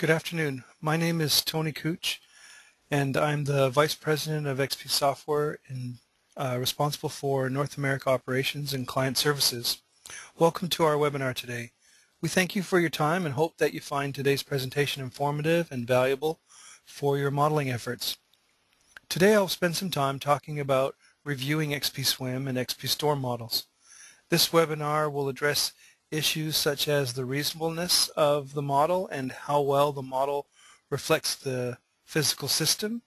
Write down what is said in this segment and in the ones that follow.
Good afternoon. My name is Tony Cooch, and I'm the Vice President of XP Software and responsible for North America operations and client services. Welcome to our webinar today. We thank you for your time and hope that you find today's presentation informative and valuable for your modeling efforts. Today I'll spend some time talking about reviewing XPSWM and XPSTORM models. This webinar will address issues such as the reasonableness of the model and how well the model reflects the physical system.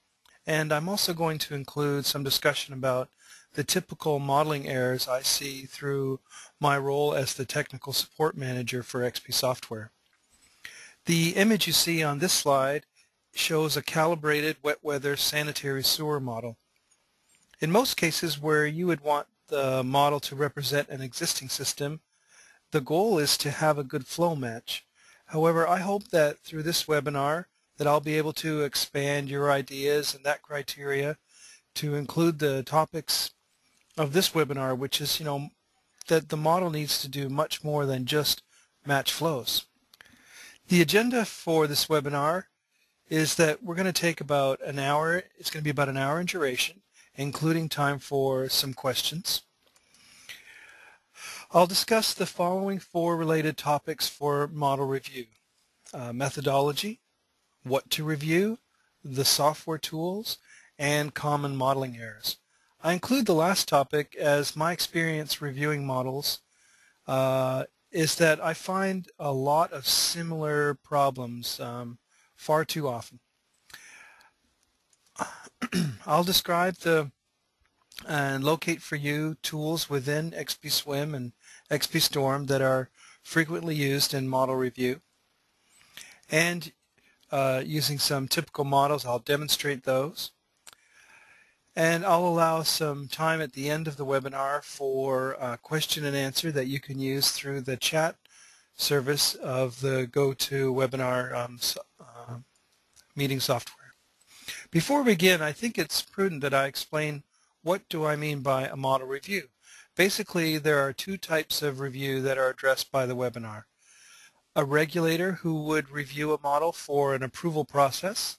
And I'm also going to include some discussion about the typical modeling errors I see through my role as the Technical Support Manager for XP Software. The image you see on this slide shows a calibrated wet weather sanitary sewer model. In most cases where you would want the model to represent an existing system, the goal is to have a good flow match. However, I hope that through this webinar that I'll be able to expand your ideas and that criteria to include the topics of this webinar, which is, that the model needs to do much more than just match flows. The agenda for this webinar is that we're going to take about an hour. It's going to be about an hour in duration, including time for some questions. I'll discuss the following four related topics for model review: methodology, what to review, the software tools, and common modeling errors. I include the last topic as my experience reviewing models is that I find a lot of similar problems far too often. I'll describe and locate for you tools within XPSWM and XPSTORM that are frequently used in model review. And using some typical models, I'll demonstrate those. And I'll allow some time at the end of the webinar for question and answer that you can use through the chat service of the GoToWebinar meeting software. Before we begin, I think it's prudent that I explain what do I mean by a model review. Basically, there are two types of review that are addressed by the webinar. A regulator who would review a model for an approval process,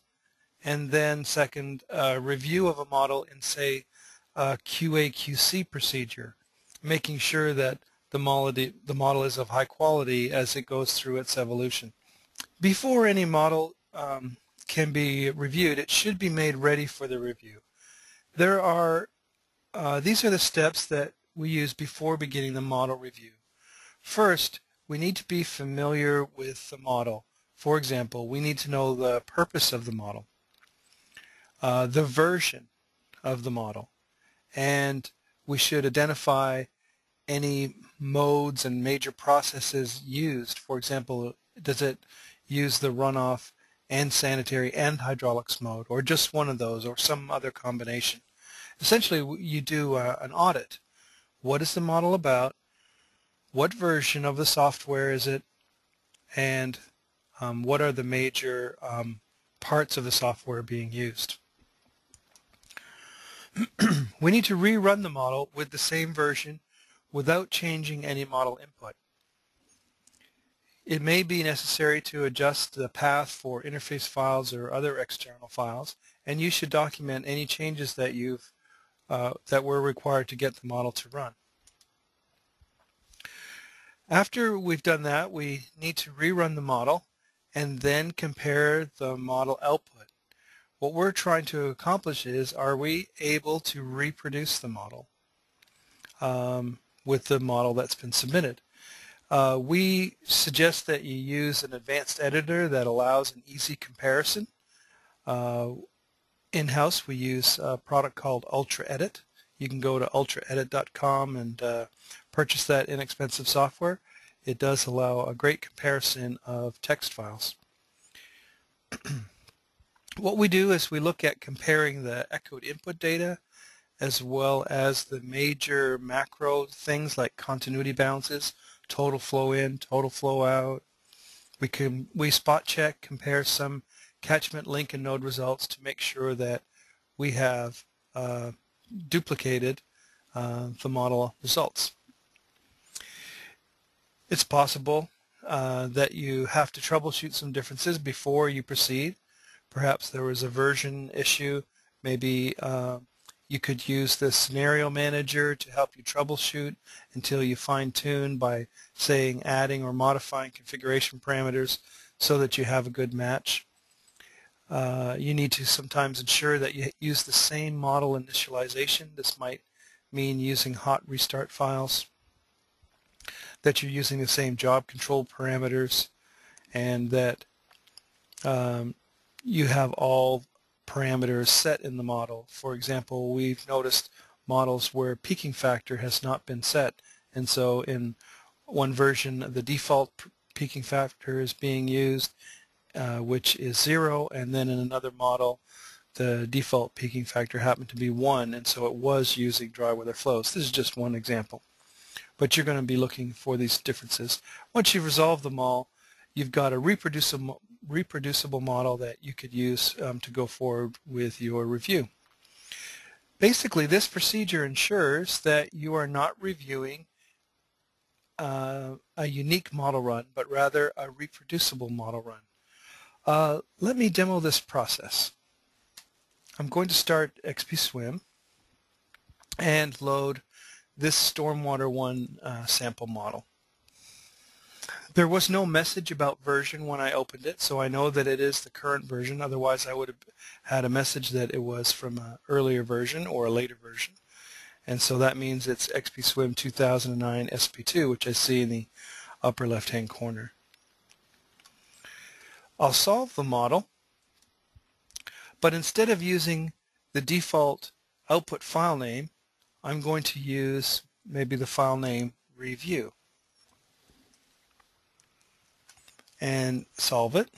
and then second, a review of a model in, say, a QA/QC procedure, making sure that the model is of high quality as it goes through its evolution. Before any model can be reviewed, it should be made ready for the review. These are the steps that we use before beginning the model review. First, we need to be familiar with the model. For example, we need to know the purpose of the model, the version of the model, and we should identify any modes and major processes used. For example, does it use the runoff and sanitary and hydraulics mode, or just one of those, or some other combination? Essentially, you do an audit. What is the model about? What version of the software is it? And what are the major parts of the software being used? We need to rerun the model with the same version without changing any model input. It may be necessary to adjust the path for interface files or other external files, and you should document any changes that that were required to get the model to run. After we've done that, we need to rerun the model and then compare the model output. What we're trying to accomplish is, are we able to reproduce the model with the model that's been submitted? We suggest that you use an advanced editor that allows an easy comparison. In-house, we use a product called UltraEdit. You can go to ultraedit.com and purchase that inexpensive software. It does allow a great comparison of text files. What we do is we look at comparing the echoed input data as well as the major macro things like continuity balances, total flow in, total flow out. We spot check, compare some catchment link and node results to make sure that we have duplicated the model results. It's possible that you have to troubleshoot some differences before you proceed. Perhaps there was a version issue. Maybe you could use the scenario manager to help you troubleshoot until you fine-tune by saying adding or modifying configuration parameters so that you have a good match. You need to sometimes ensure that you use the same model initialization. This might mean using hot restart files, that you're using the same job control parameters, and that you have all parameters set in the model. For example, we've noticed models where peaking factor has not been set, and so in one version the default peaking factor is being used, which is 0, and then in another model the default peaking factor happened to be 1, and so it was using dry weather flows. This is just one example, but you're going to be looking for these differences. Once you've resolved them all, you've got a reproducible model that you could use to go forward with your review. Basically, this procedure ensures that you are not reviewing a unique model run, but rather a reproducible model run. Let me demo this process. I'm going to start XPSWM and load this Stormwater 1 sample model. There was no message about version when I opened it, so I know that it is the current version. Otherwise, I would have had a message that it was from an earlier version or a later version. And so that means it's XPSWM 2009 SP2, which I see in the upper left-hand corner. I'll solve the model, but instead of using the default output file name, I'm going to use maybe the file name review and solve it.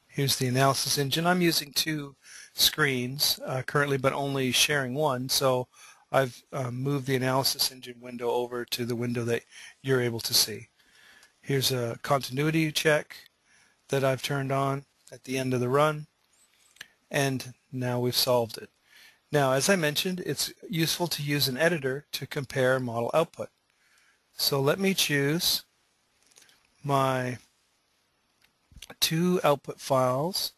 Here's the analysis engine. I'm using two screens currently, but only sharing one, so I've moved the analysis engine window over to the window that you're able to see. Here's a continuity check that I've turned on at the end of the run, and now we've solved it. Now, as I mentioned, it's useful to use an editor to compare model output. So let me choose my two output files.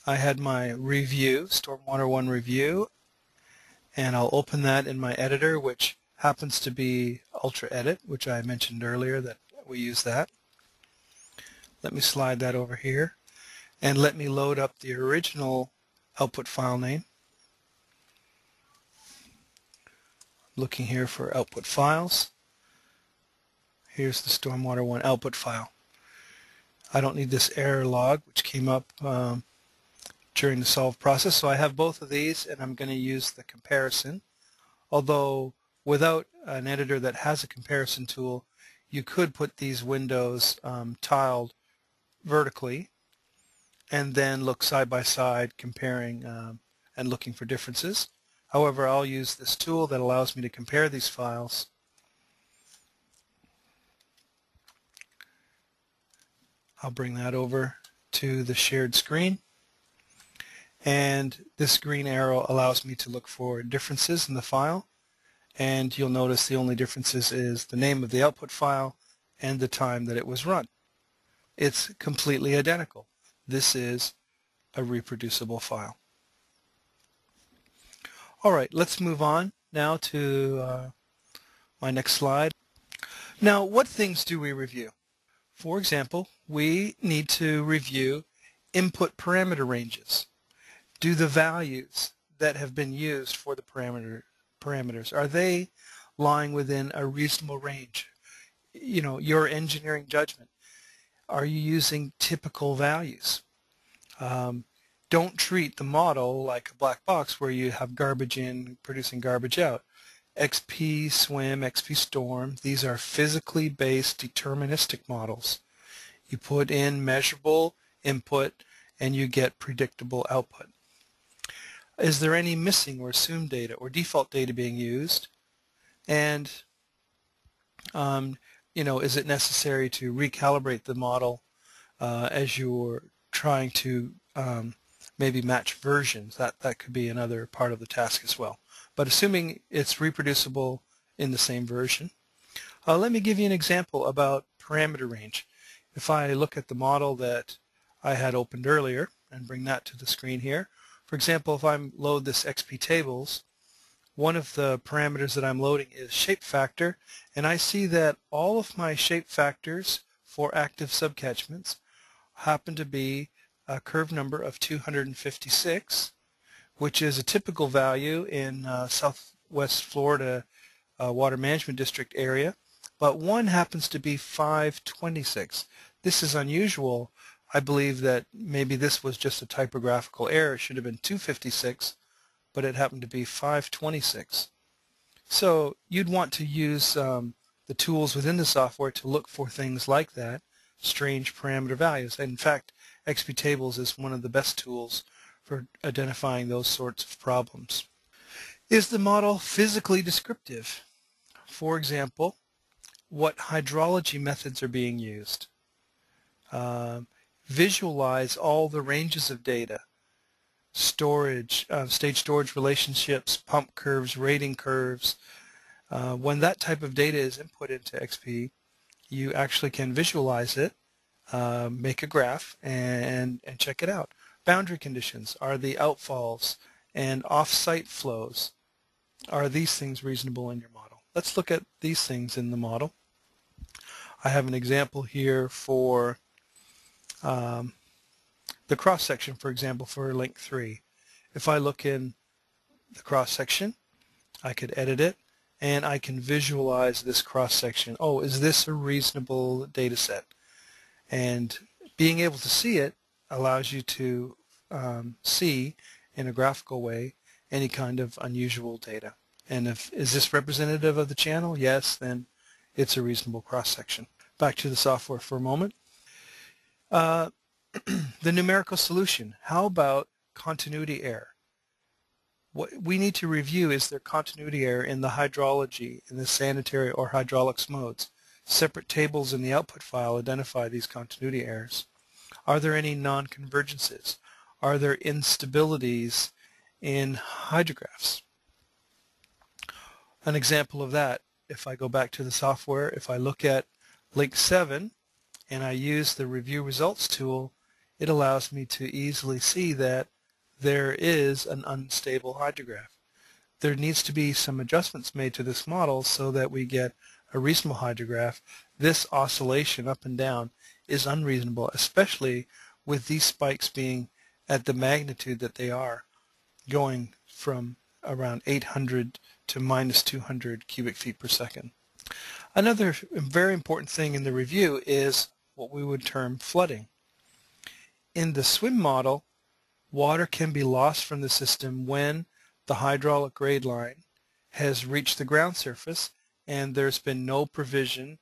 I had my review, Stormwater 1 review, and I'll open that in my editor, which happens to be Ultra Edit, which I mentioned earlier that we use that. Let me slide that over here, and let me load up the original output file name. Looking here for output files. Here's the Stormwater 1 output file. I don't need this error log, which came up during the solve process, so I have both of these, and I'm going to use the comparison. Although without an editor that has a comparison tool, you could put these windows tiled vertically and then look side by side, comparing and looking for differences. However, I'll use this tool that allows me to compare these files. I'll bring that over to the shared screen, and this green arrow allows me to look for differences in the file, and you'll notice the only differences is the name of the output file and the time that it was run. It's completely identical. This is a reproducible file. All right, let's move on now to my next slide. Now, what things do we review? For example, we need to review input parameter ranges. Do the values that have been used for the parameters, are they lying within a reasonable range? You know, your engineering judgment. Are you using typical values? Don't treat the model like a black box where you have garbage in producing garbage out. XPSWM, XPSTORM, these are physically based deterministic models. You put in measurable input and you get predictable output. Is there any missing or assumed data or default data being used? And you know, is it necessary to recalibrate the model as you're trying to maybe match versions? That could be another part of the task as well. But assuming it's reproducible in the same version, let me give you an example about parameter range. If I look at the model that I had opened earlier and bring that to the screen here, for example, if I load this XP tables, one of the parameters that I'm loading is shape factor, and I see that all of my shape factors for active subcatchments happen to be a curve number of 256, which is a typical value in Southwest Florida Water Management District area, but one happens to be 526. This is unusual. I believe that maybe this was just a typographical error. It should have been 256, but it happened to be 526. So you'd want to use the tools within the software to look for things like that, strange parameter values. And in fact, XP Tables is one of the best tools for identifying those sorts of problems. Is the model physically descriptive? For example, what hydrology methods are being used? Visualize all the ranges of data. Storage, stage storage relationships, pump curves, rating curves. When that type of data is input into XP, you actually can visualize it, make a graph, and check it out. Boundary conditions, are the outfalls and off-site flows, are these things reasonable in your model? Let's look at these things in the model. I have an example here for the cross-section, for example, for link 3. If I look in the cross-section, I could edit it, and I can visualize this cross-section. Oh, is this a reasonable data set? And being able to see it allows you to see in a graphical way any kind of unusual data. And is this representative of the channel? Yes, then it's a reasonable cross-section. Back to the software for a moment. The numerical solution. How about continuity error? What we need to review is there continuity error in the hydrology, in the sanitary or hydraulics modes. Separate tables in the output file identify these continuity errors. Are there any non-convergences? Are there instabilities in hydrographs? An example of that, if I go back to the software, if I look at link 7 and I use the review results tool, it allows me to easily see that there is an unstable hydrograph. There needs to be some adjustments made to this model so that we get a reasonable hydrograph. This oscillation up and down is unreasonable, especially with these spikes being at the magnitude that they are, going from around 800 to minus 200 cubic feet per second. Another very important thing in the review is what we would term flooding. In the SWIM model, water can be lost from the system when the hydraulic grade line has reached the ground surface and there's been no provision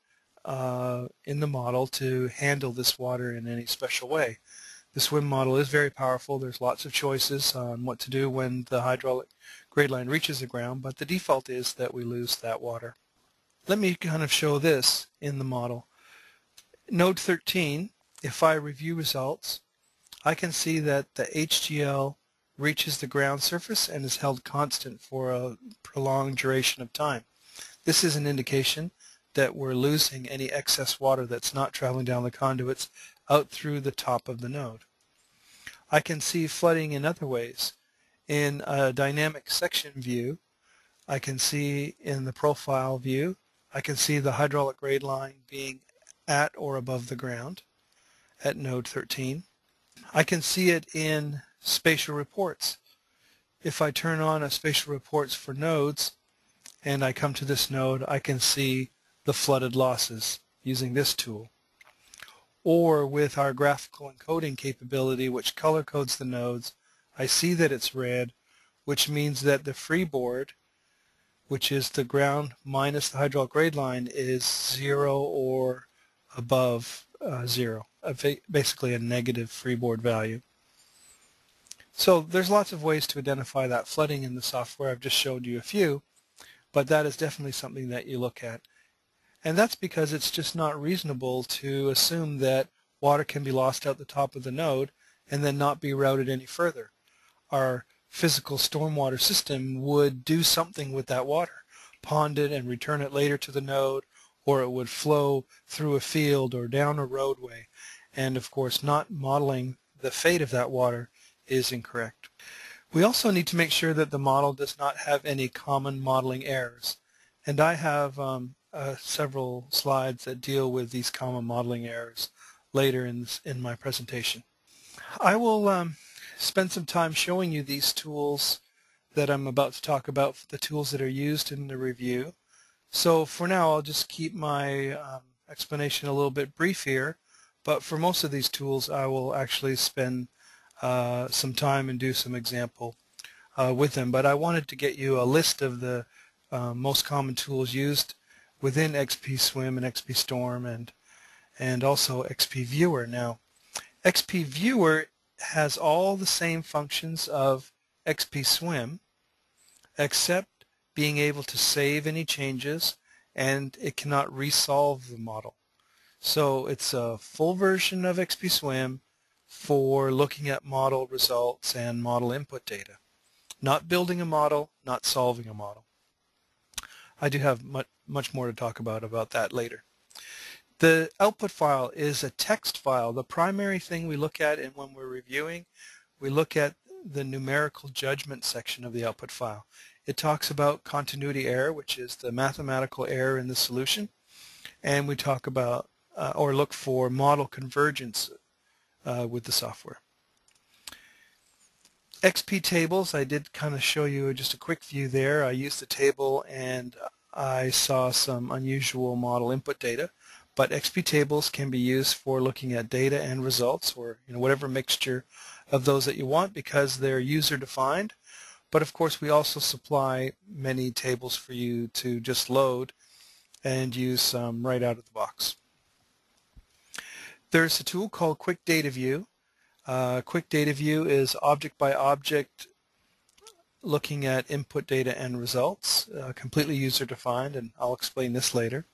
in the model to handle this water in any special way. The SWIM model is very powerful. There's lots of choices on what to do when the hydraulic grade line reaches the ground, but the default is that we lose that water. Let me kind of show this in the model. Node 13, if I review results, I can see that the HGL reaches the ground surface and is held constant for a prolonged duration of time. This is an indication that we're losing any excess water that's not traveling down the conduits out through the top of the node. I can see flooding in other ways. In a dynamic section view, I can see in the profile view, I can see the hydraulic grade line being at or above the ground at node 13. I can see it in spatial reports. If I turn on a spatial reports for nodes and I come to this node, I can see the flooded losses using this tool. Or with our graphical encoding capability, which color codes the nodes, I see that it's red, which means that the freeboard, which is the ground minus the hydraulic grade line, is 0 or above 0, basically a negative freeboard value. So there's lots of ways to identify that flooding in the software. I've just showed you a few, but that is definitely something that you look at. And that's because it's just not reasonable to assume that water can be lost out the top of the node and then not be routed any further. Our physical stormwater system would do something with that water, pond it and return it later to the node, or it would flow through a field or down a roadway. And of course, not modeling the fate of that water is incorrect. We also need to make sure that the model does not have any common modeling errors. And I have several slides that deal with these common modeling errors later in my presentation. I will spend some time showing you these tools that I'm about to talk about, the tools that are used in the review. So for now, I'll just keep my explanation a little bit brief here, but for most of these tools, I will actually spend some time and do some example with them. But I wanted to get you a list of the most common tools used within XPSWM and XPSTORM and also XPViewer. Now, XPViewer has all the same functions of XPSWM, except being able to save any changes, and it cannot resolve the model. So it's a full version of XPSWM for looking at model results and model input data. Not building a model, not solving a model. I do have much more to talk about that later. The output file is a text file. The primary thing we look at when we're reviewing, we look at the numerical judgment section of the output file. It talks about continuity error, which is the mathematical error in the solution, and we talk about or look for model convergence with the software. XP tables, I did kind of show you just a quick view there. I used the table and I saw some unusual model input data, but XP tables can be used for looking at data and results, or whatever mixture of those that you want, because they're user defined. But of course, we also supply many tables for you to just load and use right out of the box. There's a tool called Quick Data View. Quick Data View is object by object looking at input data and results, completely user defined, and I'll explain this later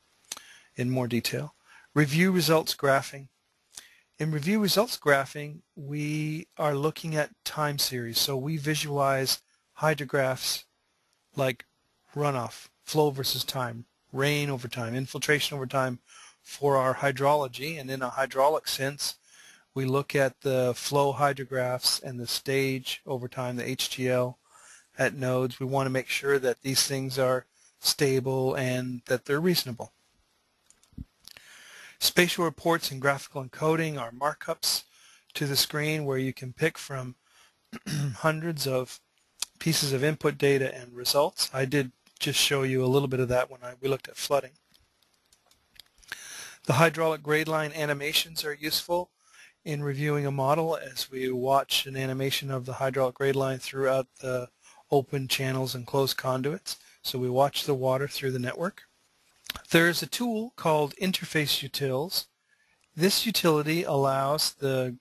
in more detail. Review results graphing. In review results graphing, we are looking at time series, so we visualize hydrographs like runoff, flow versus time, rain over time, infiltration over time for our hydrology, and in a hydraulic sense, we look at the flow hydrographs and the stage over time, the HGL at nodes. We want to make sure that these things are stable and that they're reasonable. Spatial reports and graphical encoding are markups to the screen where you can pick from hundreds of pieces of input data and results. I did just show you a little bit of that when we looked at flooding. The hydraulic grade line animations are useful in reviewing a model as we watch an animation of the hydraulic grade line throughout the open channels and closed conduits. So we watch the water through the network. There's a tool called Interface Utils. This utility allows the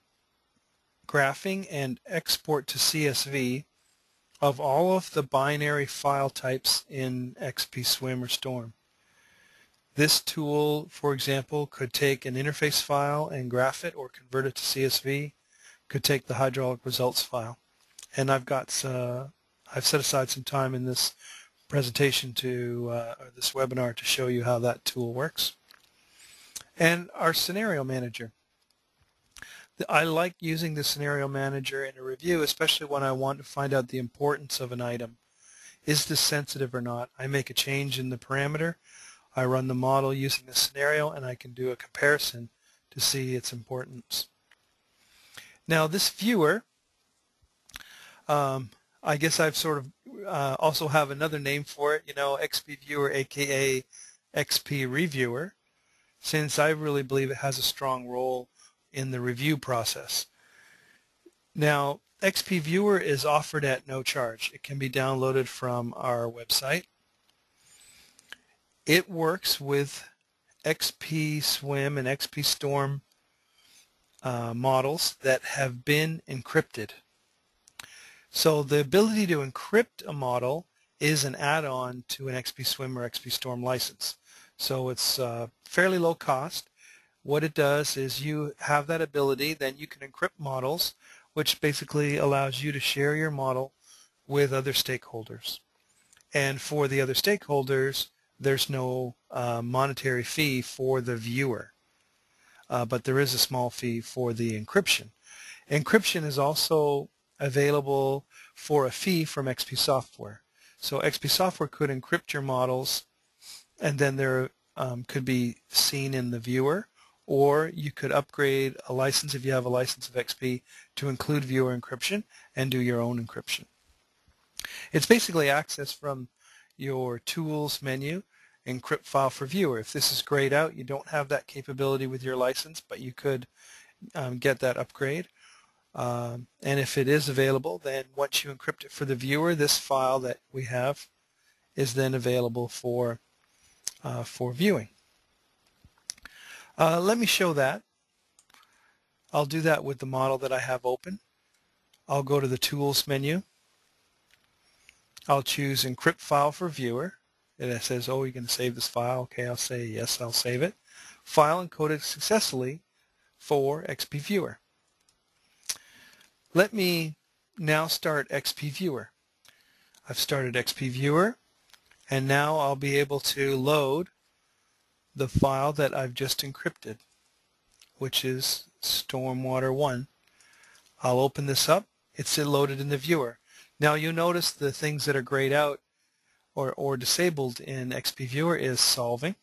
graphing and export to CSV of all of the binary file types in XPSWM or STORM. This tool, for example, could take an interface file and graph it or convert it to CSV, could take the hydraulic results file. And I've set aside some time in this presentation or this webinar to show you how that tool works. And our scenario manager. I like using the scenario manager in a review, especially when I want to find out the importance of an item. Is this sensitive or not? I make a change in the parameter. I run the model using the scenario, and I can do a comparison to see its importance. Now, this viewer, I guess I've sort of also have another name for it, XPViewer, aka XP Reviewer, since I really believe it has a strong role in the review process. Now, XPViewer is offered at no charge. It can be downloaded from our website. It works with XPSWM and XPSTORM models that have been encrypted. So the ability to encrypt a model is an add-on to an XPSWM or XPSTORM license. So it's fairly low cost. What it does is you have that ability, then you can encrypt models, which basically allows you to share your model with other stakeholders. And for the other stakeholders, there's no monetary fee for the viewer, but there is a small fee for the encryption. Encryption is also available for a fee from XP Software. So XP Software could encrypt your models, and then there could be seen in the viewer, or you could upgrade a license if you have a license of XP to include viewer encryption and do your own encryption. It's basically access from your Tools menu, Encrypt File for Viewer. If this is grayed out, you don't have that capability with your license, but you could get that upgrade. And if it is available, then once you encrypt it for the viewer, this file that we have is then available for viewing. Let me show that. I'll do that with the model that I have open. I'll go to the Tools menu. I'll choose Encrypt File for Viewer. And it says, oh, you're going to save this file. Okay, I'll say yes, I'll save it. File encoded successfully for XPViewer. Let me now start XPViewer. I've started XPViewer, and now I'll be able to load the file that I've just encrypted, which is Stormwater1. I'll open this up. It's loaded in the viewer. Now you'll notice the things that are grayed out or disabled in XPViewer is solving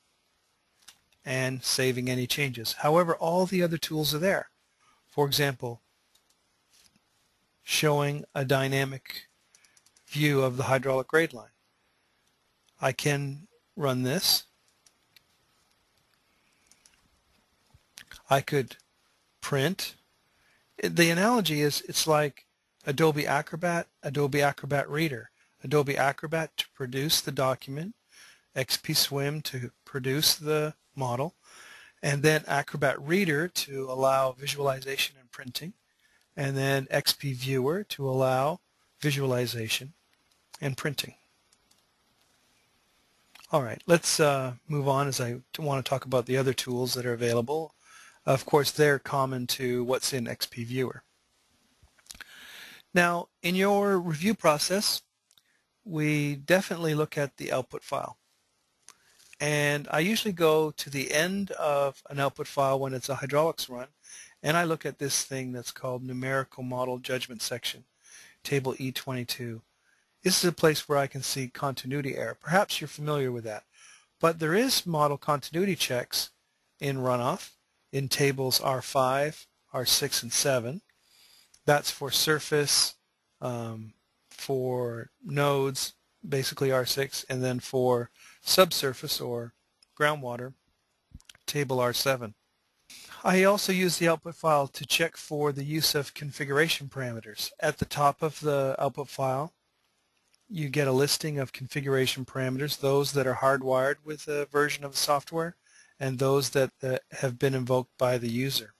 and saving any changes. However, all the other tools are there. For example, showing a dynamic view of the hydraulic grade line. I can run this. I could print. The analogy is it's like Adobe Acrobat, Adobe Acrobat Reader. Adobe Acrobat to produce the document, XPSWM to produce the model, and then Acrobat Reader to allow visualization and printing, and then XPViewer to allow visualization and printing. All right, let's move on as I want to talk about the other tools that are available. Of course, they're common to what's in XPViewer. Now, in your review process, we definitely look at the output file. And I usually go to the end of an output file when it's a hydraulics run, and I look at this thing that's called Numerical Model Judgment Section, Table E22. This is a place where I can see continuity error. Perhaps you're familiar with that. But there is model continuity checks in runoff in tables R5, R6, and 7. That's for surface, for nodes, basically R6, and then for subsurface or groundwater, table R7. I also use the output file to check for the use of configuration parameters. At the top of the output file, you get a listing of configuration parameters, those that are hardwired with a version of the software and those that have been invoked by the user.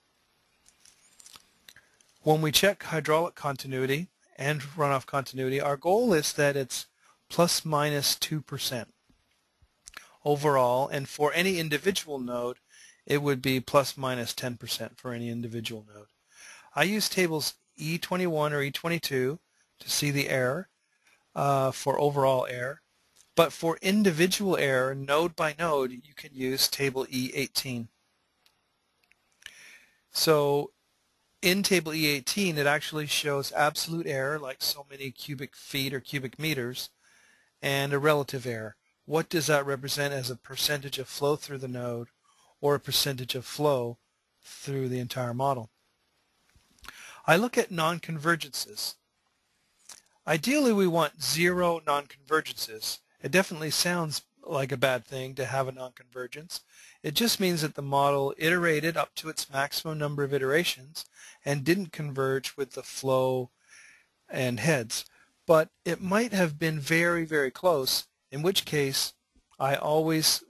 When we check hydraulic continuity and runoff continuity, our goal is that it's plus minus 2% overall, and for any individual node it would be plus minus 10% for any individual node. I use tables E21 or E22 to see the error for overall error, but for individual error, node by node, you can use table E18. So in table E18, it actually shows absolute error, like so many cubic feet or cubic meters, and a relative error. What does that represent as a percentage of flow through the node or a percentage of flow through the entire model? I look at non-convergences. Ideally, we want 0 non-convergences. It definitely sounds like a bad thing to have a non-convergence. It just means that the model iterated up to its maximum number of iterations and didn't converge with the flow and heads. But it might have been very, very close, in which case I always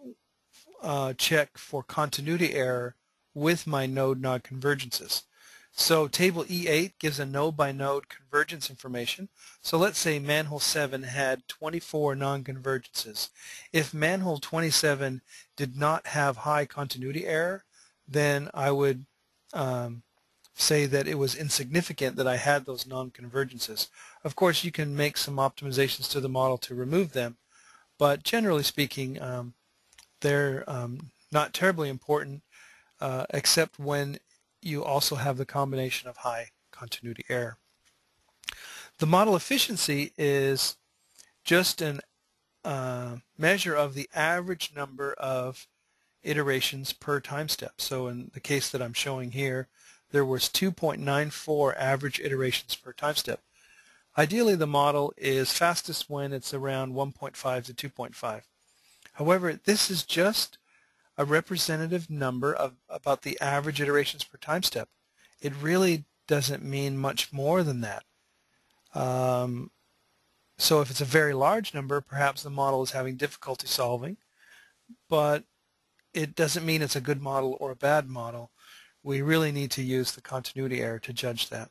check for continuity error with my node non-convergences. So table E8 gives a node-by-node convergence information. So let's say manhole 7 had 24 non-convergences. If manhole 27 did not have high continuity error, then I would say that it was insignificant that I had those non-convergences. Of course, you can make some optimizations to the model to remove them, but generally speaking, they're not terribly important, except when you also have the combination of high continuity error. The model efficiency is just an measure of the average number of iterations per time step. So in the case that I'm showing here, there was 2.94 average iterations per time step. Ideally, the model is fastest when it's around 1.5 to 2.5. However, this is just a representative number of about the average iterations per time step. It really doesn't mean much more than that. So if it's a very large number, perhaps the model is having difficulty solving, but it doesn't mean it's a good model or a bad model. We really need to use the continuity error to judge that.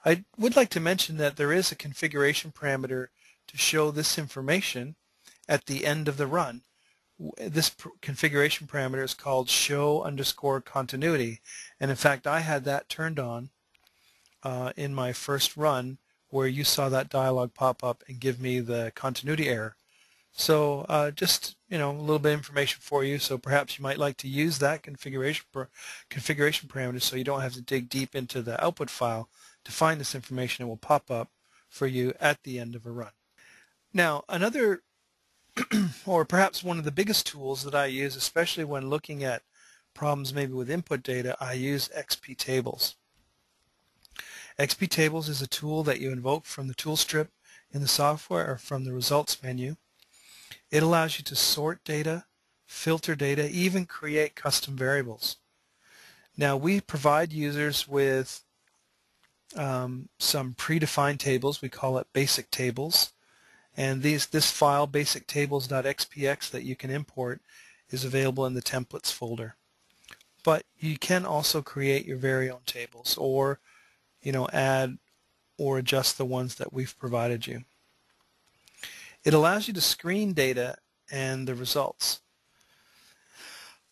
I would like to mention that there is a configuration parameter to show this information at the end of the run. This configuration parameter is called show_continuity, and in fact I had that turned on in my first run, where you saw that dialog pop up and give me the continuity error. So just a little bit of information for you. So perhaps you might like to use that configuration parameter so you don't have to dig deep into the output file to find this information. It will pop up for you at the end of a run. Now another or perhaps one of the biggest tools that I use, especially when looking at problems maybe with input data, I use XP tables. XP tables is a tool that you invoke from the tool strip in the software or from the results menu. It allows you to sort data, filter data, even create custom variables. Now we provide users with some predefined tables. We call it basic tables. And this file, basictables.xpx, that you can import is available in the templates folder. But you can also create your very own tables, or add or adjust the ones that we've provided you. It allows you to screen data and the results.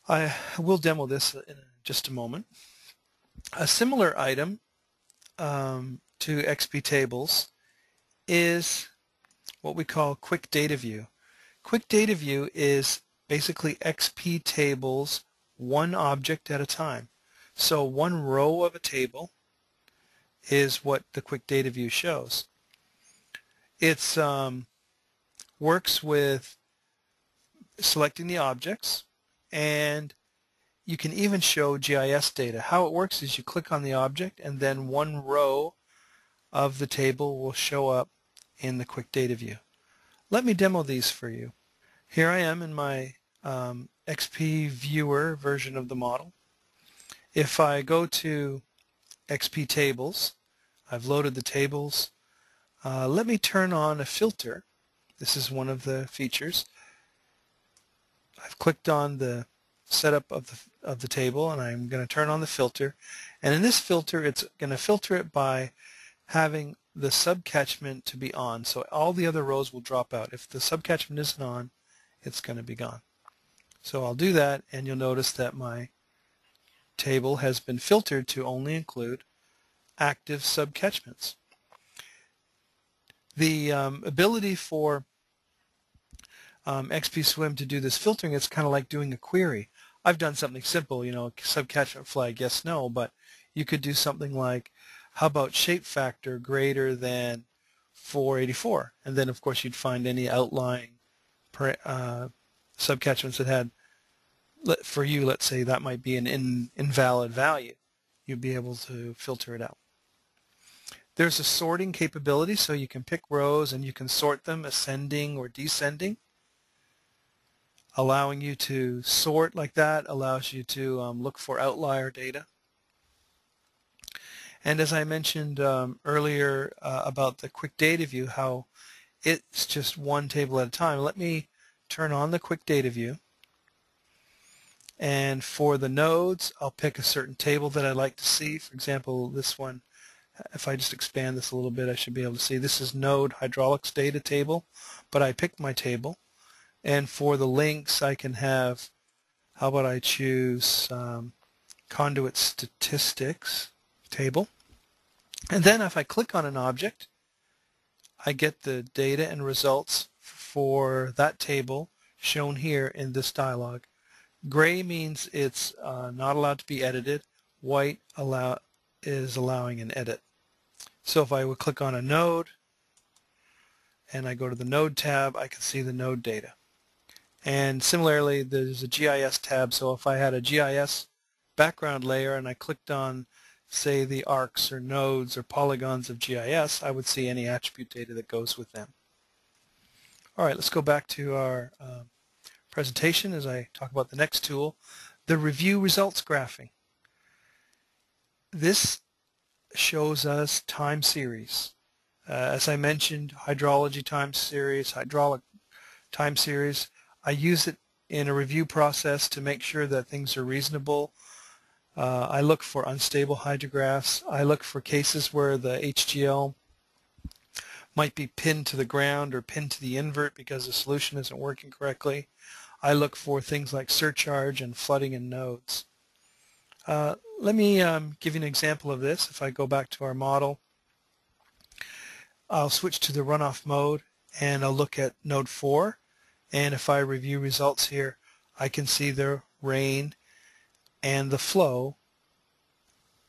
I will demo this in just a moment. A similar item to XP tables is what we call Quick Data View. Quick Data View is basically XP tables one object at a time. So one row of a table is what the Quick Data View shows. It works with selecting the objects, and you can even show GIS data. How it works is you click on the object and then one row of the table will show up in the Quick Data View. Let me demo these for you. Here I am in my XPViewer version of the model. If I go to XP tables, I've loaded the tables. Let me turn on a filter. This is one of the features. I've clicked on the setup of the table, and I'm going to turn on the filter. And in this filter, it's going to filter it by having the subcatchment to be on. So all the other rows will drop out. If the subcatchment isn't on, it's going to be gone. So I'll do that, and you'll notice that my table has been filtered to only include active subcatchments. The ability for XPSWM to do this filtering, it's kind of like doing a query. I've done something simple, subcatchment flag, yes, no, but you could do something like, how about shape factor greater than 484? And then, of course, you'd find any outlying subcatchments that had, for you, let's say that might be an invalid value. You'd be able to filter it out. There's a sorting capability, so you can pick rows and you can sort them ascending or descending. Allowing you to sort like that allows you to look for outlier data. And as I mentioned earlier about the Quick Data View, how it's just one table at a time, let me turn on the Quick Data View. And for the nodes, I'll pick a certain table that I'd like to see. For example, this one, if I just expand this a little bit, I should be able to see this is node hydraulics data table, but I picked my table. And for the links, I can have, how about I choose conduit statistics table. And then if I click on an object, I get the data and results for that table shown here in this dialog. Gray means it's not allowed to be edited. White is allowing an edit. So if I would click on a node and I go to the Node tab, I can see the node data. And similarly, there's a GIS tab, so if I had a GIS background layer and I clicked on, say, the arcs or nodes or polygons of GIS, I would see any attribute data that goes with them. All right, let's go back to our presentation as I talk about the next tool, the review results graphing. This shows us time series. As I mentioned, hydrology time series, hydraulic time series. I use it in a review process to make sure that things are reasonable. I look for unstable hydrographs. I look for cases where the HGL might be pinned to the ground or pinned to the invert because the solution isn't working correctly. I look for things like surcharge and flooding in nodes. Let me give you an example of this. If I go back to our model, I'll switch to the runoff mode and I'll look at node 4, and if I review results here, I can see the rain and the flow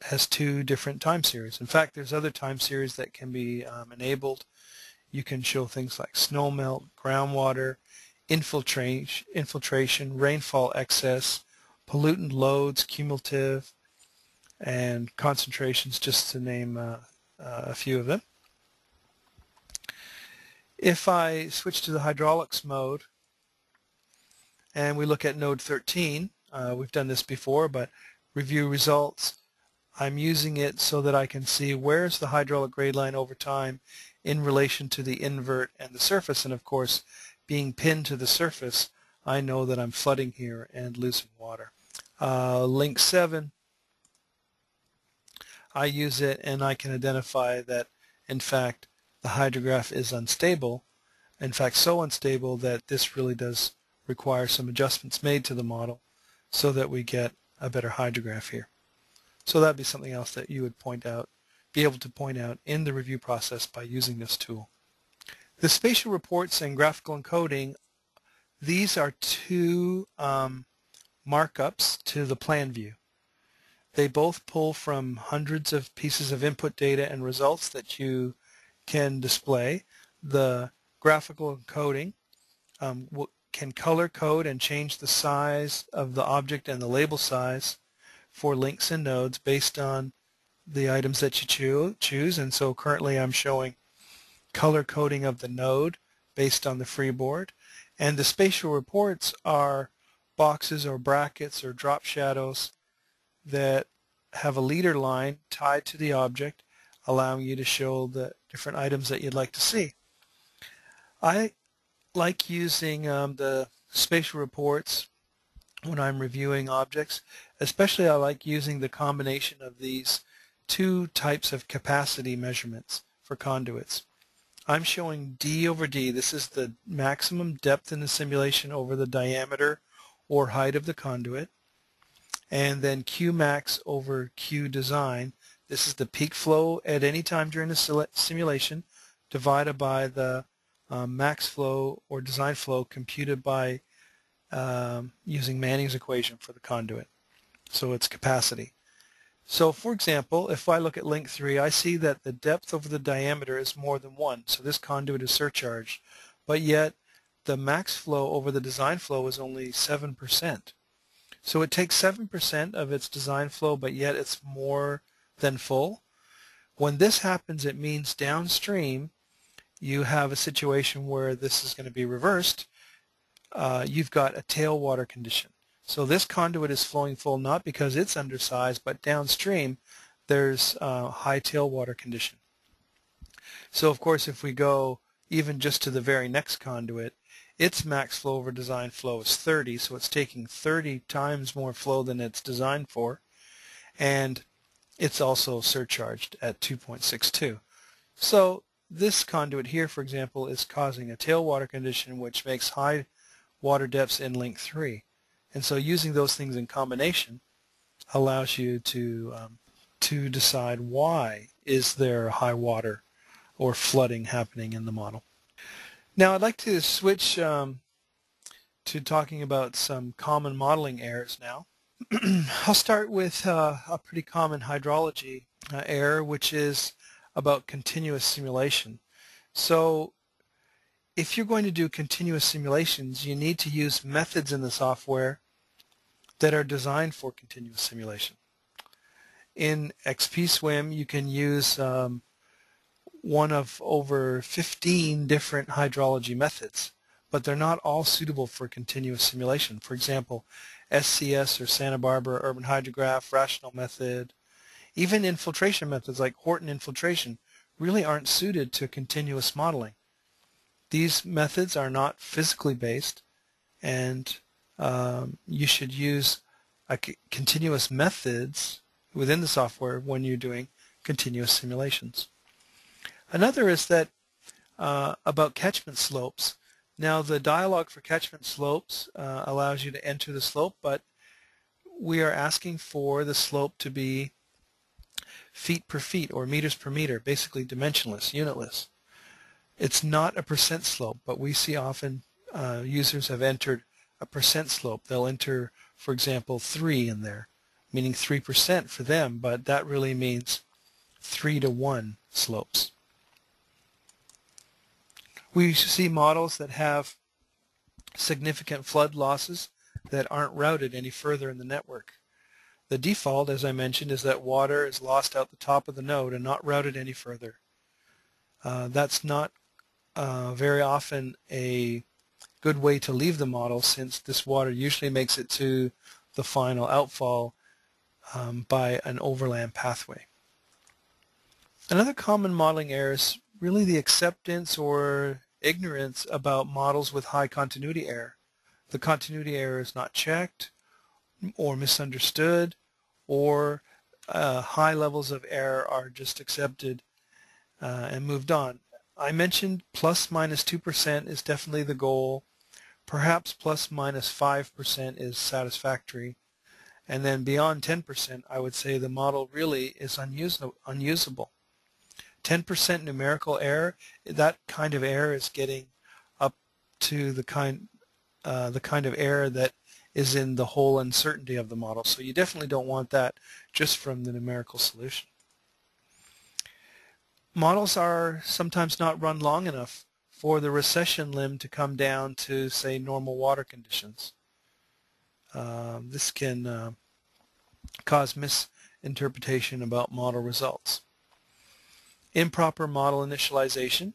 has two different time series. In fact, there's other time series that can be enabled. You can show things like snowmelt, groundwater, infiltration, rainfall excess, pollutant loads, cumulative, and concentrations, just to name a few of them. If I switch to the hydraulics mode and we look at node 13, we've done this before, but review results, I'm using it so that I can see where's the hydraulic grade line over time in relation to the invert and the surface, and of course being pinned to the surface, I know that I'm flooding here and losing water. Link 7, I use it and I can identify that in fact the hydrograph is unstable, in fact so unstable that this really does require some adjustments made to the model so that we get a better hydrograph here. So that'd be something else that you would be able to point out in the review process by using this tool. The spatial reports and graphical encoding, these are two markups to the plan view. They both pull from hundreds of pieces of input data and results that you can display. The graphical encoding can color code and change the size of the object and the label size for links and nodes based on the items that you choose. And so currently I'm showing color coding of the node based on the freeboard. And the spatial reports are boxes or brackets or drop shadows that have a leader line tied to the object, allowing you to show the different items that you'd like to see. I like using the spatial reports when I'm reviewing objects. Especially I like using the combination of these two types of capacity measurements for conduits. I'm showing D over D. This is the maximum depth in the simulation over the diameter or height of the conduit. And then Q max over Q design. This is the peak flow at any time during the simulation divided by the max flow or design flow computed by using Manning's equation for the conduit. So it's capacity. So for example, if I look at link 3, I see that the depth over the diameter is more than 1. So this conduit is surcharged. But yet the max flow over the design flow is only 7%. So it takes 7% of its design flow, but yet it's more than full. When this happens, it means downstream you have a situation where this is going to be reversed. You've got a tailwater condition. So this conduit is flowing full not because it's undersized, but downstream there's a high tailwater condition. So of course if we go even just to the very next conduit, its max flow over design flow is 30, so it's taking 30 times more flow than it's designed for, and it's also surcharged at 2.62. So this conduit here, for example, is causing a tailwater condition which makes high water depths in link 3. And so using those things in combination allows you to decide why is there high water or flooding happening in the model. Now I'd like to switch to talking about some common modeling errors now. I'll start with a pretty common hydrology error, which is about continuous simulation. So if you're going to do continuous simulations, you need to use methods in the software that are designed for continuous simulation. In XPSWM, you can use one of over 15 different hydrology methods, but they're not all suitable for continuous simulation. For example, SCS or Santa Barbara Urban Hydrograph, Rational Method, even infiltration methods like Horton infiltration really aren't suited to continuous modeling. These methods are not physically based, and you should use continuous methods within the software when you're doing continuous simulations. Another is that about catchment slopes. Now the dialog for catchment slopes allows you to enter the slope, but we are asking for the slope to be feet per feet or meters per meter, basically dimensionless, unitless. It's not a percent slope, but we see often users have entered a percent slope. They'll enter, for example, 3 in there, meaning 3% for them, but that really means 3-to-1 slopes. We see models that have significant flood losses that aren't routed any further in the network. The default, as I mentioned, is that water is lost out the top of the node and not routed any further. That's not very often a good way to leave the model, since this water usually makes it to the final outfall by an overland pathway. Another common modeling error is really the acceptance or ignorance about models with high continuity error. The continuity error is not checked or misunderstood, or high levels of error are just accepted and moved on. I mentioned plus minus 2% is definitely the goal. Perhaps plus minus 5% is satisfactory. And then beyond 10%, I would say the model really is unusable. 10% numerical error, that kind of error is getting up to the kind of error that is in the whole uncertainty of the model. So you definitely don't want that just from the numerical solution. Models are sometimes not run long enough for the recession limb to come down to, say, normal water conditions. This can cause misinterpretation about model results. Improper model initialization.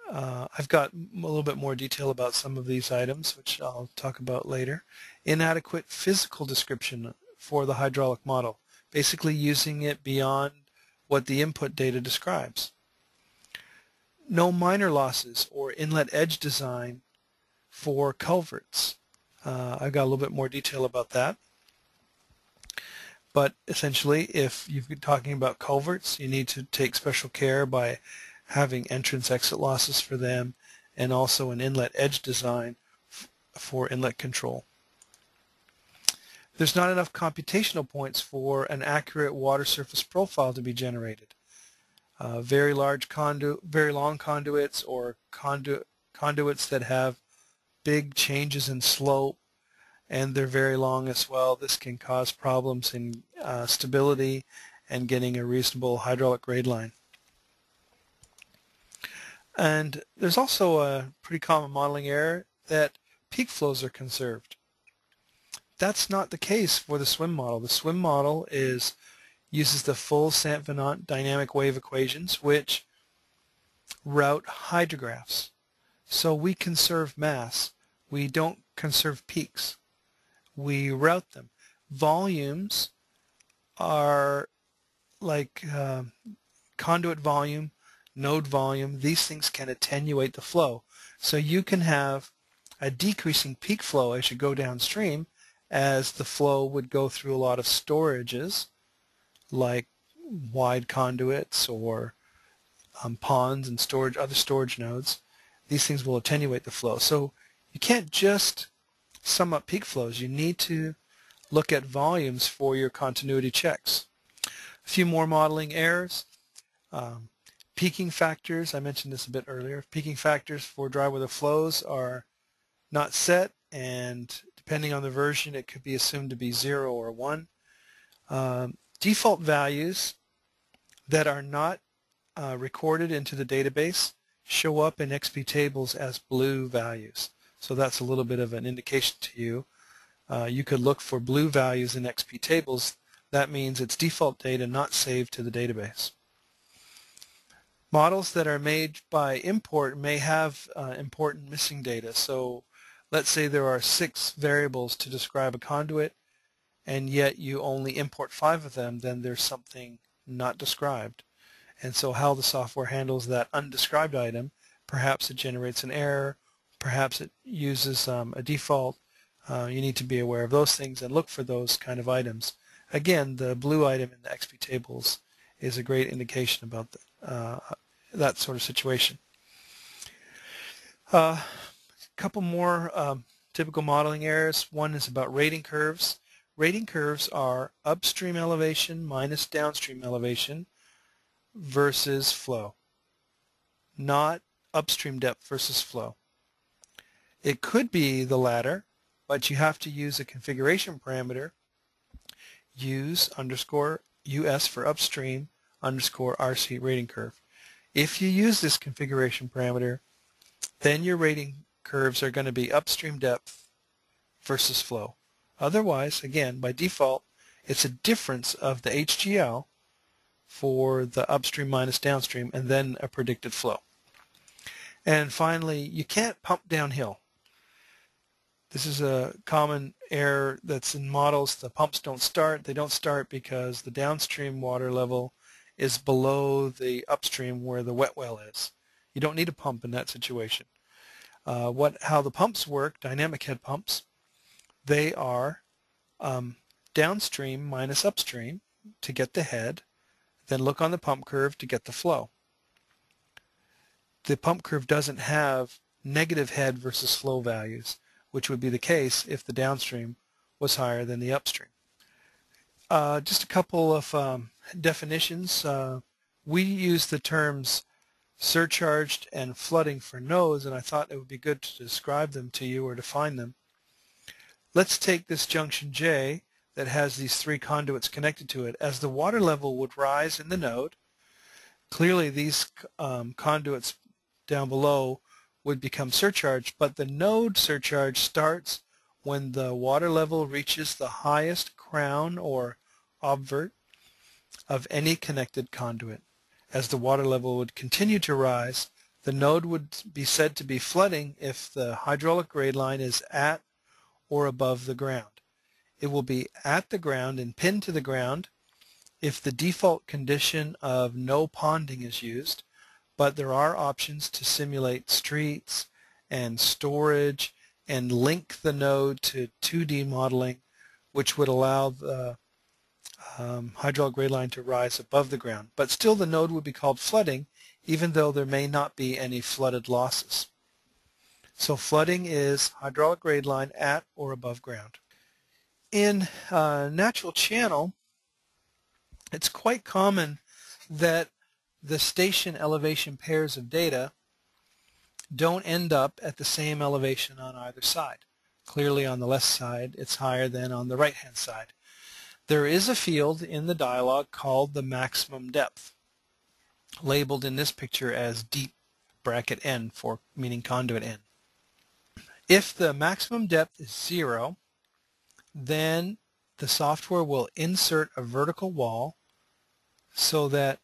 I've got a little bit more detail about some of these items, which I'll talk about later. Inadequate physical description for the hydraulic model, basically using it beyond what the input data describes. No minor losses or inlet edge design for culverts. I've got a little bit more detail about that. But essentially, if you're talking about culverts, you need to take special care by having entrance-exit losses for them, and also an inlet edge design for inlet control. There's not enough computational points for an accurate water surface profile to be generated. Very long conduits or conduits that have big changes in slope, and they're very long as well. This can cause problems in stability and getting a reasonable hydraulic grade line. And there's also a pretty common modeling error that peak flows are conserved. That's not the case for the SWIM model. The SWIM model uses the full Saint-Venant dynamic wave equations, which route hydrographs. So we conserve mass. We don't conserve peaks. We route them. Volumes are like conduit volume, node volume. These things can attenuate the flow. So you can have a decreasing peak flow as you go downstream, as the flow would go through a lot of storages like wide conduits or ponds and other storage nodes. These things will attenuate the flow. So you can't just sum up peak flows. You need to look at volumes for your continuity checks. A few more modeling errors. Peaking factors, I mentioned this a bit earlier, peaking factors for dry weather flows are not set, and depending on the version it could be assumed to be 0 or 1. Default values that are not recorded into the database show up in XP tables as blue values. So that's a little bit of an indication to you. You could look for blue values in XP tables. That means it's default data not saved to the database. Models that are made by import may have important missing data. So let's say there are 6 variables to describe a conduit, and yet you only import 5 of them, then there's something not described. And so how the software handles that undescribed item, perhaps it generates an error, perhaps it uses a default. You need to be aware of those things and look for those kind of items. Again, the blue item in the XP tables is a great indication about that sort of situation. A couple more typical modeling errors. One is about rating curves. Rating curves are upstream elevation minus downstream elevation versus flow, not upstream depth versus flow. It could be the latter, but you have to use a configuration parameter, use_US for upstream _RC rating curve. If you use this configuration parameter, then your rating curves are going to be upstream depth versus flow. Otherwise, again, by default, it's a difference of the HGL for the upstream minus downstream and then a predicted flow. And finally, you can't pump downhill. This is a common error that's in models. The pumps don't start. They don't start because the downstream water level is below the upstream where the wet well is. You don't need a pump in that situation. How the pumps work, dynamic head pumps, they are downstream minus upstream to get the head, then look on the pump curve to get the flow. The pump curve doesn't have negative head versus flow values, which would be the case if the downstream was higher than the upstream. Just a couple of definitions. We use the terms surcharged and flooding for nodes, and I thought it would be good to describe them to you or define them. Let's take this junction J that has these 3 conduits connected to it. As the water level would rise in the node, clearly these conduits down below would become surcharged, but the node surcharge starts when the water level reaches the highest crown or obvert of any connected conduit. As the water level would continue to rise, the node would be said to be flooding if the hydraulic grade line is at or above the ground. It will be at the ground and pinned to the ground if the default condition of no ponding is used, but there are options to simulate streets and storage and link the node to 2D modeling, which would allow the hydraulic grade line to rise above the ground. But still the node would be called flooding, even though there may not be any flooded losses. So flooding is hydraulic grade line at or above ground. In natural channel, it's quite common that the station elevation pairs of data don't end up at the same elevation on either side. Clearly on the left side it's higher than on the right hand side. There is a field in the dialog called the maximum depth, labeled in this picture as deep bracket N, for meaning conduit N. If the maximum depth is 0, then the software will insert a vertical wall so that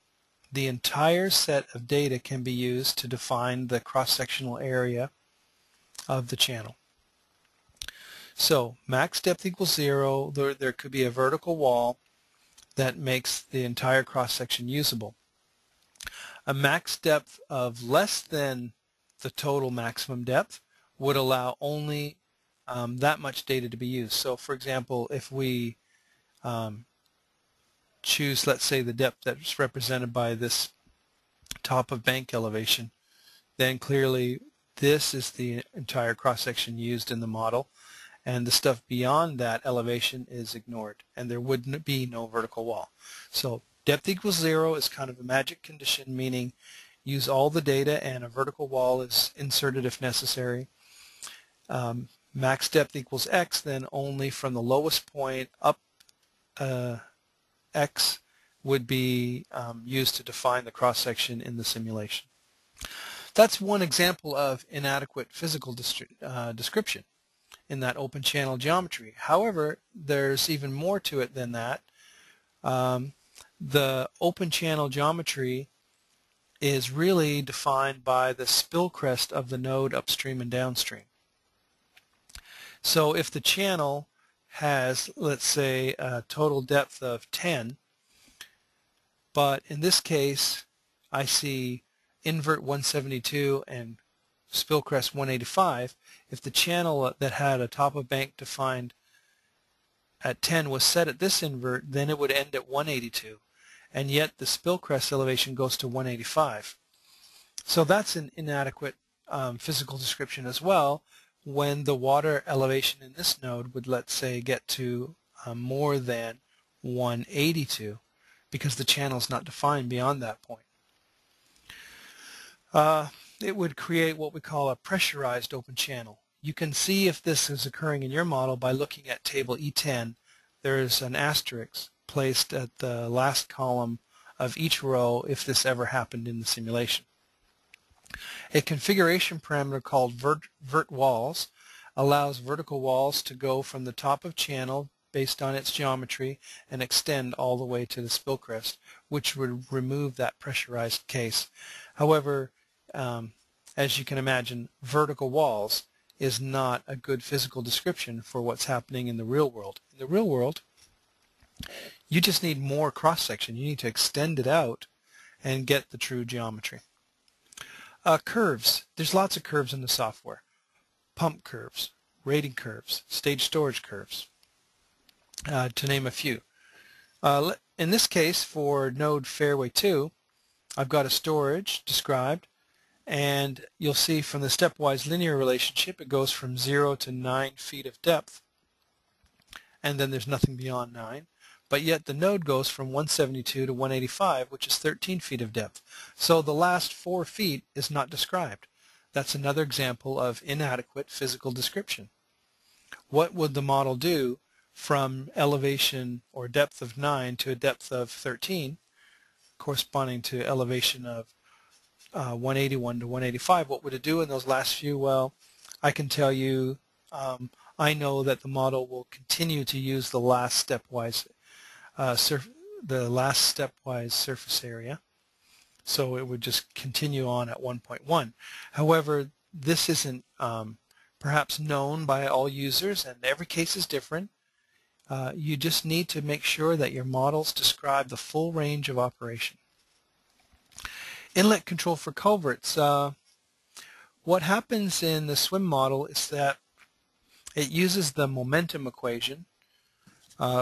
the entire set of data can be used to define the cross-sectional area of the channel. So max depth equals 0, there could be a vertical wall that makes the entire cross-section usable. A max depth of less than the total maximum depth would allow only that much data to be used. So for example, if we choose, let's say, the depth that's represented by this top of bank elevation, then clearly this is the entire cross-section used in the model, and the stuff beyond that elevation is ignored, and there would be no vertical wall. So depth equals 0 is kind of a magic condition, meaning use all the data, and a vertical wall is inserted if necessary. Max depth equals x, then only from the lowest point up x would be used to define the cross-section in the simulation. That's one example of inadequate physical description in that open channel geometry. However, there's even more to it than that. The open channel geometry is really defined by the spill crest of the node upstream and downstream. So if the channel has, let's say, a total depth of 10, but in this case I see invert 172 and spill crest 185, if the channel that had a top of bank defined at 10 was set at this invert, then it would end at 182, and yet the spill crest elevation goes to 185. So that's an inadequate physical description as well, when the water elevation in this node would, let's say, get to more than 182, because the channel is not defined beyond that point. It would create what we call a pressurized open channel. You can see if this is occurring in your model by looking at table E10. There's an asterisk placed at the last column of each row if this ever happened in the simulation. A configuration parameter called vert walls allows vertical walls to go from the top of channel based on its geometry and extend all the way to the spill crest, which would remove that pressurized case. However, as you can imagine, vertical walls is not a good physical description for what's happening in the real world. In the real world, you just need more cross-section. You need to extend it out and get the true geometry. Curves. There's lots of curves in the software. Pump curves, rating curves, stage storage curves, to name a few. In this case, for node fairway 2, I've got a storage described, and you'll see from the stepwise linear relationship it goes from 0 to 9 feet of depth, and then there's nothing beyond 9. But yet the node goes from 172 to 185, which is 13 feet of depth. So the last 4 feet is not described. That's another example of inadequate physical description. What would the model do from elevation or depth of 9 to a depth of 13, corresponding to elevation of 181 to 185? What would it do in those last few? Well, I can tell you I know that the model will continue to use the last stepwise surface area, so it would just continue on at 1.1. However, this isn't perhaps known by all users, and every case is different. You just need to make sure that your models describe the full range of operation. Inlet control for culverts. What happens in the SWIM model is that it uses the momentum equation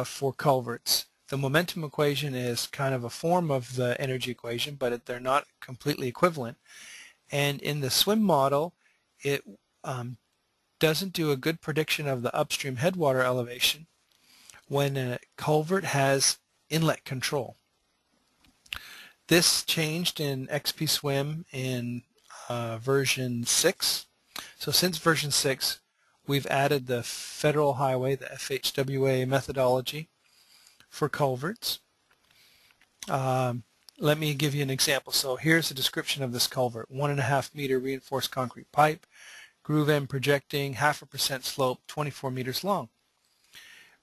for culverts. The momentum equation is kind of a form of the energy equation, but they're not completely equivalent. And in the SWIM model, it doesn't do a good prediction of the upstream headwater elevation when a culvert has inlet control. This changed in XPSWM in version 6. So since version 6, we've added the federal highway, the FHWA methodology for culverts. Let me give you an example. So here's a description of this culvert. 1.5 meter reinforced concrete pipe, groove end projecting, 0.5% slope, 24 meters long.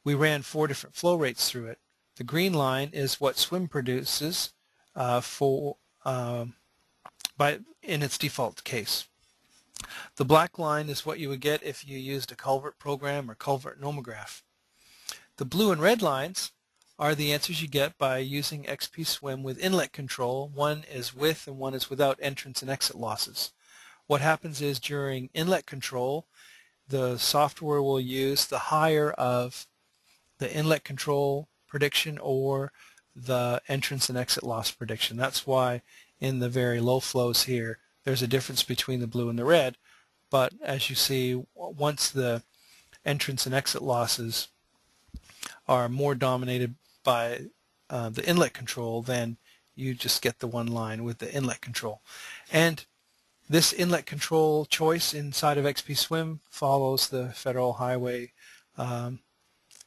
We ran 4 different flow rates through it. The green line is what SWIM produces in its default case. The black line is what you would get if you used a culvert program or culvert nomograph. The blue and red lines are the answers you get by using XPSWM with inlet control. One is with and one is without entrance and exit losses. What happens is during inlet control, the software will use the higher of the inlet control prediction or the entrance and exit loss prediction. That's why in the very low flows here there's a difference between the blue and the red, but as you see, once the entrance and exit losses are more dominated by the inlet control, then you just get the one line with the inlet control. And this inlet control choice inside of XPSWM follows the Federal Highway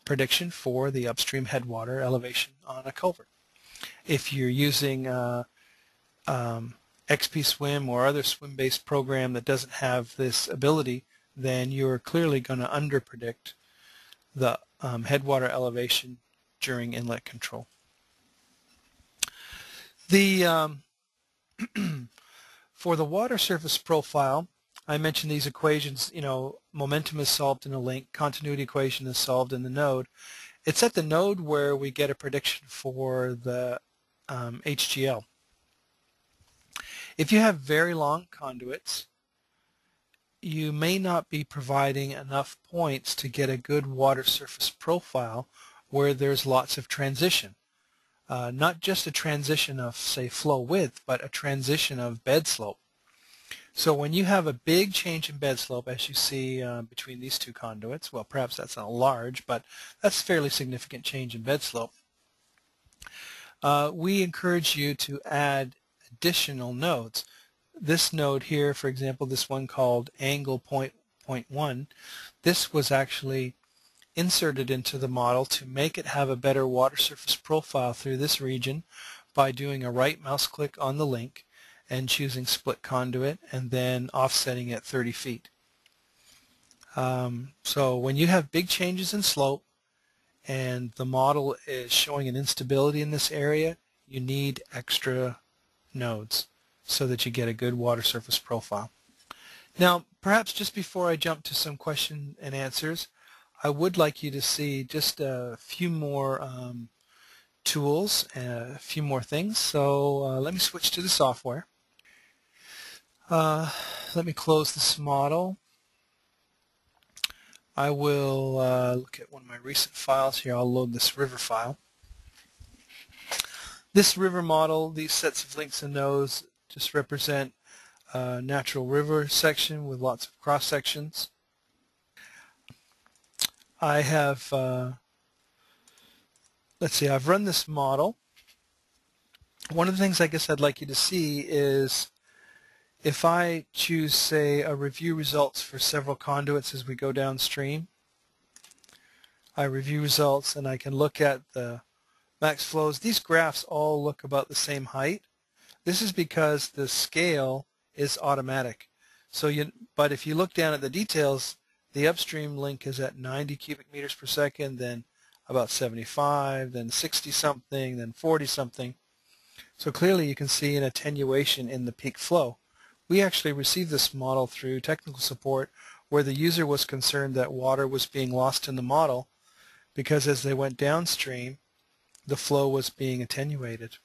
prediction for the upstream headwater elevation on a culvert. If you're using XPSWM or other swim-based program that doesn't have this ability, then you're clearly going to underpredict the headwater elevation during inlet control. The for the water surface profile, I mentioned these equations. Momentum is solved in a link, continuity equation is solved in the node. It's at the node where we get a prediction for the HGL. If you have very long conduits, you may not be providing enough points to get a good water surface profile where there's lots of transition. Not just a transition of, say, flow width, but a transition of bed slope. So when you have a big change in bed slope, as you see between these two conduits, well, perhaps that's not large, but that's a fairly significant change in bed slope. We encourage you to add additional nodes. This node here, for example, this one called angle point 1, this was actually inserted into the model to make it have a better water surface profile through this region by doing a right mouse click on the link and choosing split conduit and then offsetting it 30 feet. So when you have big changes in slope and the model is showing an instability in this area, you need extra nodes so that you get a good water surface profile. Now, perhaps just before I jump to some question and answers, I would like you to see just a few more tools and a few more things. So let me switch to the software. Let me close this model. I will look at one of my recent files here. I'll load this river file. This river model, these sets of links and nodes just represent a natural river section with lots of cross sections. I have, let's see, I've run this model. One of the things I guess I'd like you to see is if I choose, say, a review results for several conduits as we go downstream, I review results and I can look at the max flows. These graphs all look about the same height. This is because the scale is automatic. But if you look down at the details, the upstream link is at 90 cubic meters per second, then about 75, then 60 something, then 40 something. So clearly you can see an attenuation in the peak flow. We actually received this model through technical support where the user was concerned that water was being lost in the model because as they went downstream, the flow was being attenuated.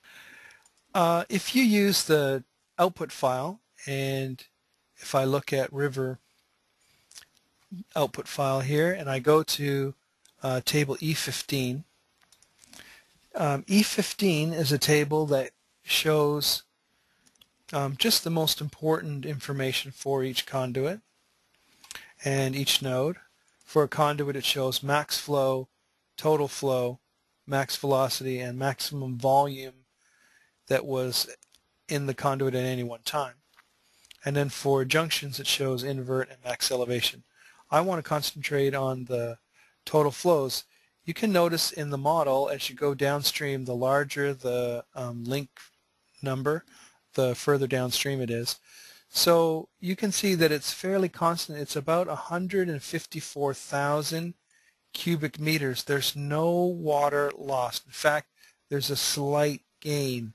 If you use the output file, and if I look at river output file here and I go to table E15, E15 is a table that shows just the most important information for each conduit and each node. For a conduit it shows max flow, total flow, max velocity, and maximum volume that was in the conduit at any one time. And then for junctions it shows invert and max elevation. I want to concentrate on the total flows. You can notice in the model as you go downstream, the larger the link number, the further downstream it is. So you can see that it's fairly constant. It's about 154,000 cubic meters. There's no water lost. In fact, there's a slight gain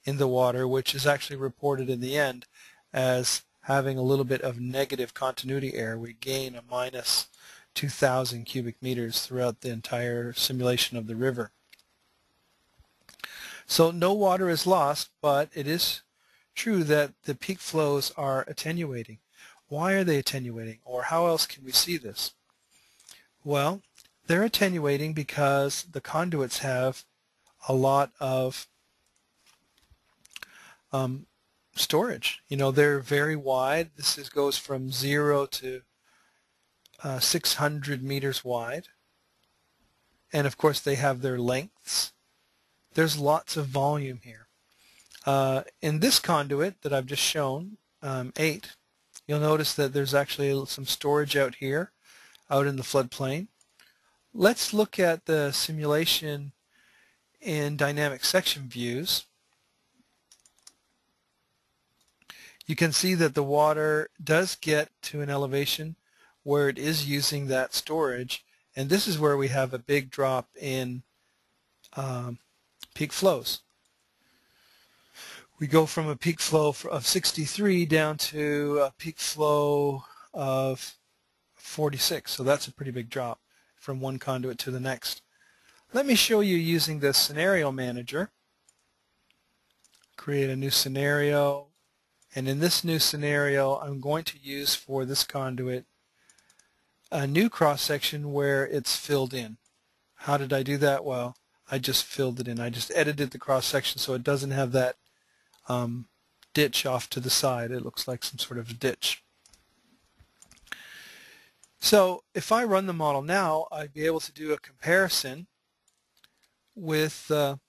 in the water, which is actually reported in the end as having a little bit of negative continuity error. We gain a minus 2,000 cubic meters throughout the entire simulation of the river. So no water is lost, but it is true that the peak flows are attenuating. Why are they attenuating, or how else can we see this? Well, they're attenuating because the conduits have a lot of storage. They're very wide. This goes from 0 to 600 meters wide. And of course they have their lengths. There's lots of volume here. In this conduit that I've just shown, 8, you'll notice that there's actually some storage out here, out in the floodplain. Let's look at the simulation in dynamic section views. You can see that the water does get to an elevation where it is using that storage, and this is where we have a big drop in peak flows. We go from a peak flow of 63 down to a peak flow of 46, so that's a pretty big drop from one conduit to the next. Let me show you using the scenario manager. Create a new scenario, and in this new scenario I'm going to use for this conduit a new cross-section where it's filled in. How did I do that? Well, I just filled it in. I just edited the cross-section so it doesn't have that ditch off to the side. It looks like some sort of a ditch. So if I run the model now, I'd be able to do a comparison with the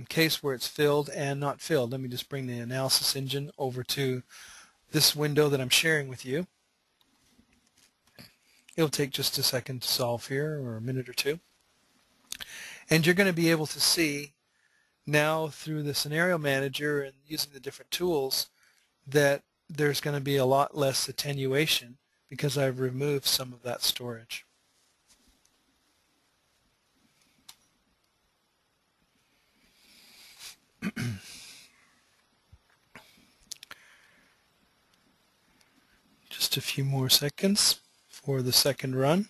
case where it's filled and not filled. Let me just bring the analysis engine over to this window that I'm sharing with you. It'll take just a second to solve here, or a minute or two. And you're going to be able to see now through the scenario manager and using the different tools that there's going to be a lot less attenuation because I've removed some of that storage. Just a few more seconds for the second run.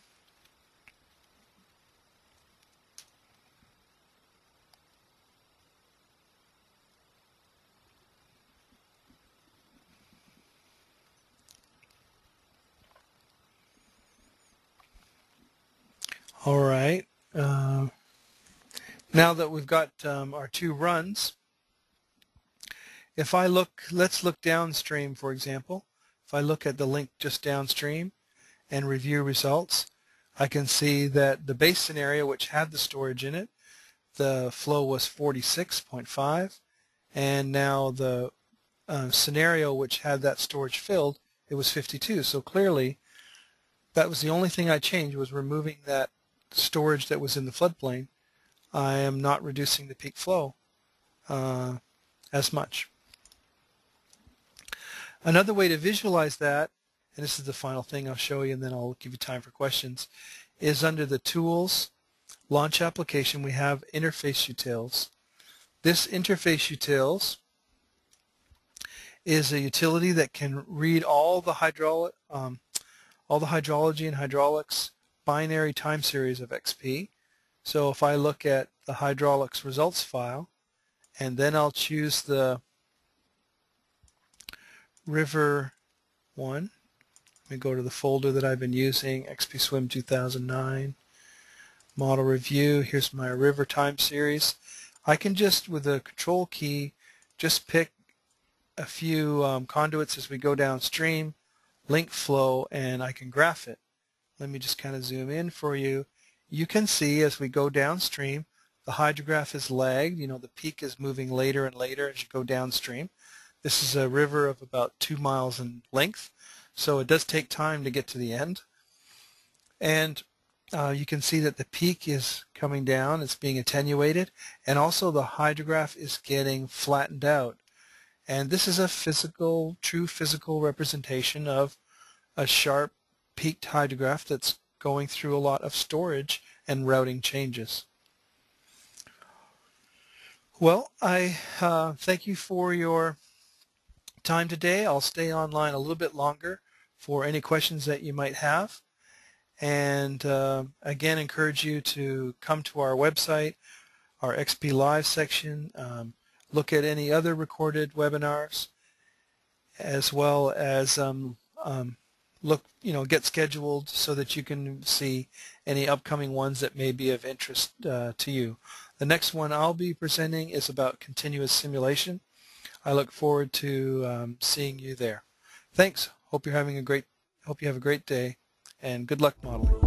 All right. Now that we've got our 2 runs, if I look, let's look downstream, for example. If I look at the link just downstream and review results, I can see that the base scenario, which had the storage in it, the flow was 46.5, and now the scenario which had that storage filled, it was 52. So clearly that was the only thing I changed, was removing that storage that was in the floodplain. I am not reducing the peak flow as much. Another way to visualize that, and this is the final thing I'll show you and then I'll give you time for questions, is under the Tools, Launch Application, we have Interface Utils. This Interface Utils is a utility that can read all the hydrology and hydraulics binary time series of XP. So if I look at the hydraulics results file, and then I'll choose the river one. Let me go to the folder that I've been using, XPSWM 2009, model review. Here's my river time series. I can just, with the control key, just pick a few conduits as we go downstream, link flow, and I can graph it. Let me just kind of zoom in for you. You can see as we go downstream, the hydrograph is lagged. You know, the peak is moving later and later as you go downstream. This is a river of about 2 miles in length, so it does take time to get to the end. And you can see that the peak is coming down, it's being attenuated, and also the hydrograph is getting flattened out. And this is a physical, true physical representation of a sharp peaked hydrograph that's going through a lot of storage and routing changes. Well, I thank you for your time today. I'll stay online a little bit longer for any questions that you might have. And again, encourage you to come to our website, our XP Live section, look at any other recorded webinars, as well as get scheduled so that you can see any upcoming ones that may be of interest to you. The next one I'll be presenting is about continuous simulation. I look forward to seeing you there. Thanks. Hope you have a great day, and good luck modeling.